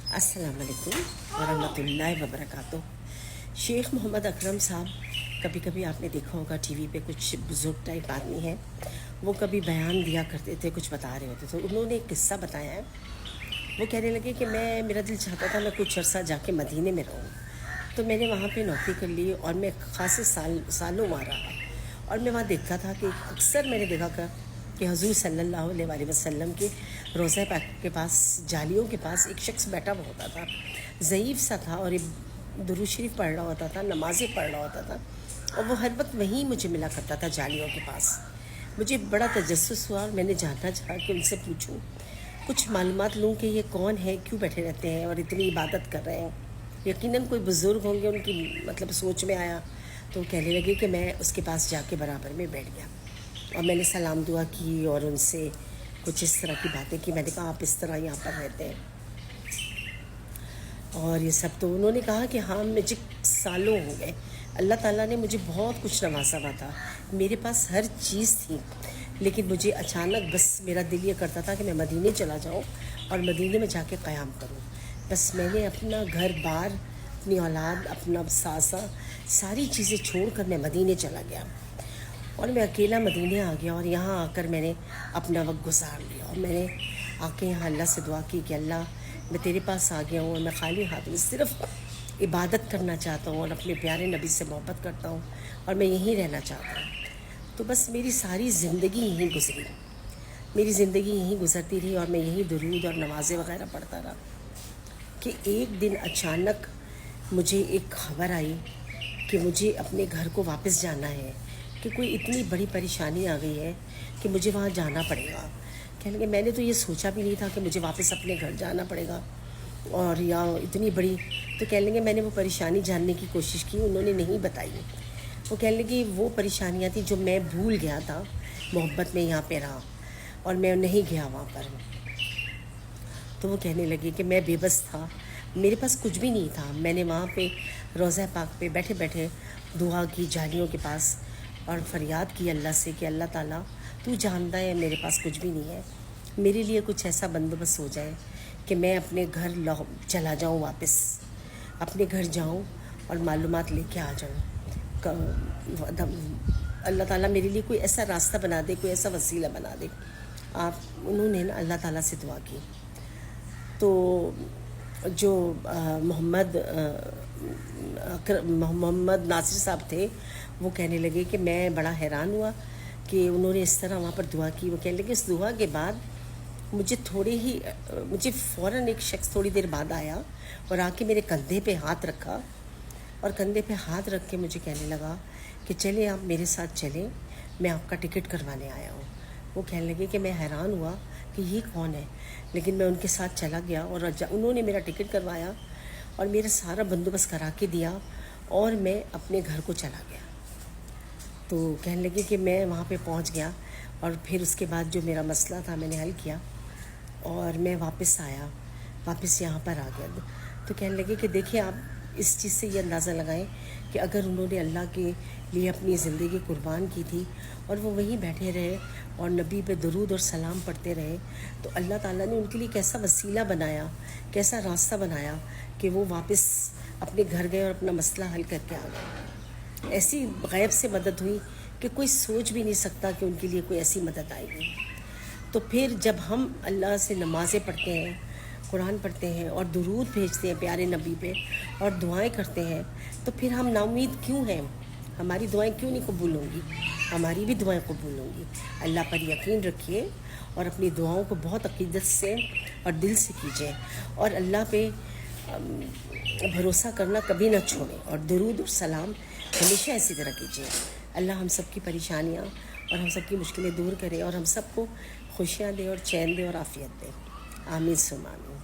السلام علیکم ورحمۃ اللہ وبرکاتہ۔ شیخ محمد اکرم صاحب، کبھی کبھی آپ نے دیکھا ہوگا ٹی وی پہ کچھ بزرگ ٹائپ آدمی ہیں، وہ کبھی بیان دیا کرتے تھے، کچھ بتا رہے ہوتے تھے۔ انہوں نے ایک قصہ بتایا ہے، وہ کہنے لگے کہ میرا دل چاہتا تھا میں کچھ عرصہ جا کے مدینے میں رہوں، تو میں نے وہاں پہ نوکری کر لی اور میں خاصے سالوں وہاں رہا، اور میں وہاں دیکھتا تھا کہ اکثر میں نے دیکھا کہ حضور صلی اللہ علیہ وسلم کے روضہ پاک کے پاس، جالیوں کے پاس ایک شخص بیٹھا ہوا ہوتا تھا، ضعیف سا تھا، اور درود شریف پڑھ رہا ہوتا تھا، نمازیں پڑھ رہا ہوتا تھا، اور وہ ہر وقت وہیں مجھے ملا کرتا تھا جالیوں کے پاس۔ مجھے بڑا تجسس ہوا اور میں نے جاننا چاہا کہ ان سے پوچھوں، کچھ معلومات لوں کہ یہ کون ہے، کیوں بیٹھے رہتے ہیں اور اتنی عبادت کر رہے ہیں۔ یقیناً کوئی بزرگ ہوں گے، ان کی سوچ میں آیا، تو کہنے لگے کہ میں اس کے پاس جا کے برابر میں بیٹھ گیا، اور میں نے سلام دعا کی اور ان سے کچھ اس طرح کی باتیں کی۔ میں نے کہا آپ اس طرح یہاں پر رہتے ہیں اور یہ سب، تو انہوں نے کہا کہ ہاں مجھے سالوں ہو گئے، اللہ تعالیٰ نے مجھے بہت کچھ نوازا ہوا تھا، میرے پاس ہر چیز تھی، لیکن مجھے اچانک بس میرا دل یہ کرتا تھا کہ میں مدینے چلا جاؤں اور مدینے میں جا کے قیام کروں۔ بس میں نے اپنا گھر بار، اپنی اولاد، اپنا ساسا، ساری چیزیں چھوڑ کر میں مدینے چلا گیا، اور میں اکیلا مدینے آ گیا، اور یہاں آ کر میں نے اپنا وقت گزار لیا، اور میں نے آ کے یہاں اللہ سے دعا کی کہ اللہ میں تیرے پاس آ گیا ہوں، اور میں خالی ہاتھ میں صرف عبادت کرنا چاہتا ہوں، اور اپنے پیارے نبی سے محبت کرتا ہوں، اور میں یہیں رہنا چاہتا ہوں۔ تو بس میری ساری زندگی یہیں گزری، میری زندگی یہیں گزرتی رہی، اور میں یہیں درود اور نمازیں وغیرہ پڑھتا رہا، کہ ایک دن اچانک مجھے ایک خبر آئی کہ مجھے اپنے گھر کو واپس جانا ہے، کہ کوئی اتنی بڑی پریشانی آ گئی ہے کہ مجھے وہاں جانا پڑے گا۔ کہنے لگے میں نے تو یہ سوچا بھی نہیں تھا کہ مجھے واپس اپنے گھر جانا پڑے گا، اور یا اتنی بڑی، تو کہنے لگے میں نے وہ پریشانی جاننے کی کوشش کی، انہوں نے نہیں بتائی۔ وہ کہنے لگے وہ پریشانیاں تھیں جو میں بھول گیا تھا، محبت میں یہاں پہ رہا اور میں نہیں گیا وہاں پر۔ تو وہ کہنے لگے کہ میں بے بس تھا، میرے پاس کچھ بھی نہیں تھا، میں نے وہاں پہ روضہ پاک پہ بیٹھے بیٹھے دعا کی جالیوں کے پاس، اور فریاد کی اللہ سے کہ اللہ تعالیٰ تو جانتا ہے میرے پاس کچھ بھی نہیں ہے، میرے لیے کچھ ایسا بندوبست ہو جائے کہ میں اپنے گھر چلا جاؤں، واپس اپنے گھر جاؤں اور معلومات لے کے آ جاؤں۔ اللہ تعالیٰ میرے لیے کوئی ایسا راستہ بنا دے، کوئی ایسا وسیلہ بنا دے۔ انہوں نے اللہ تعالیٰ سے دعا کی، تو جو محمد ناصر صاحب تھے، وہ کہنے لگے کہ میں بڑا حیران ہوا کہ انہوں نے اس طرح وہاں پر دعا کی۔ وہ کہنے لگے اس دعا کے بعد مجھے فوراً ایک شخص تھوڑی دیر بعد آیا اور آ کے میرے کندھے پہ ہاتھ رکھا، اور کندھے پہ ہاتھ رکھ کے مجھے کہنے لگا کہ چلیں آپ میرے ساتھ چلیں، میں آپ کا ٹکٹ کروانے آیا ہوں۔ وہ کہنے لگے کہ میں حیران ہوا کہ یہ کون ہے، لیکن میں ان کے ساتھ چلا گیا، اور انہوں نے میرا ٹکٹ کروایا اور میرا سارا بندوبست کرا کے دیا، اور میں اپنے گھر کو چلا گیا۔ تو کہنے لگے کہ میں وہاں پہ پہنچ گیا، اور پھر اس کے بعد جو میرا مسئلہ تھا میں نے حل کیا، اور میں واپس آیا، واپس یہاں پر آ گیا۔ تو کہنے لگے کہ دیکھیں آپ اس چیز سے یہ اندازہ لگائیں کہ اگر انہوں نے اللہ کے لیے اپنی زندگی قربان کی تھی اور وہ وہیں بیٹھے رہے اور نبی پہ درود اور سلام پڑھتے رہے، تو اللہ تعالیٰ نے ان کے لیے کیسا وسیلہ بنایا، کیسا راستہ بنایا کہ وہ واپس اپنے گھر گئے اور اپنا مسئلہ حل کر کے آ گئے۔ ایسی غیب سے مدد ہوئی کہ کوئی سوچ بھی نہیں سکتا کہ ان کے لیے کوئی ایسی مدد آئے گی۔ تو پھر جب ہم اللہ سے نمازیں پڑھتے ہیں، قرآن پڑھتے ہیں اور درود بھیجتے ہیں پیارے نبی پہ اور دعائیں کرتے ہیں، تو پھر ہم نا امید کیوں ہیں؟ ہماری دعائیں کیوں نہیں قبول ہوں گی؟ ہماری بھی دعائیں قبول ہوں گی۔ اللہ پر یقین رکھیے اور اپنی دعاؤں کو بہت عقیدت سے اور دل سے کیجیے، اور اللہ پہ بھروسہ کرنا کبھی نہ چھوڑیں، اور درود اور سلام ہمیشہ اسی طرح کیجیے۔ اللہ ہم سب کی پریشانیاں اور ہم سب کی مشکلیں دور کرے، اور ہم سب کو خوشیاں دے اور چین دے اور عافیت دے۔ آمین ثم آمین۔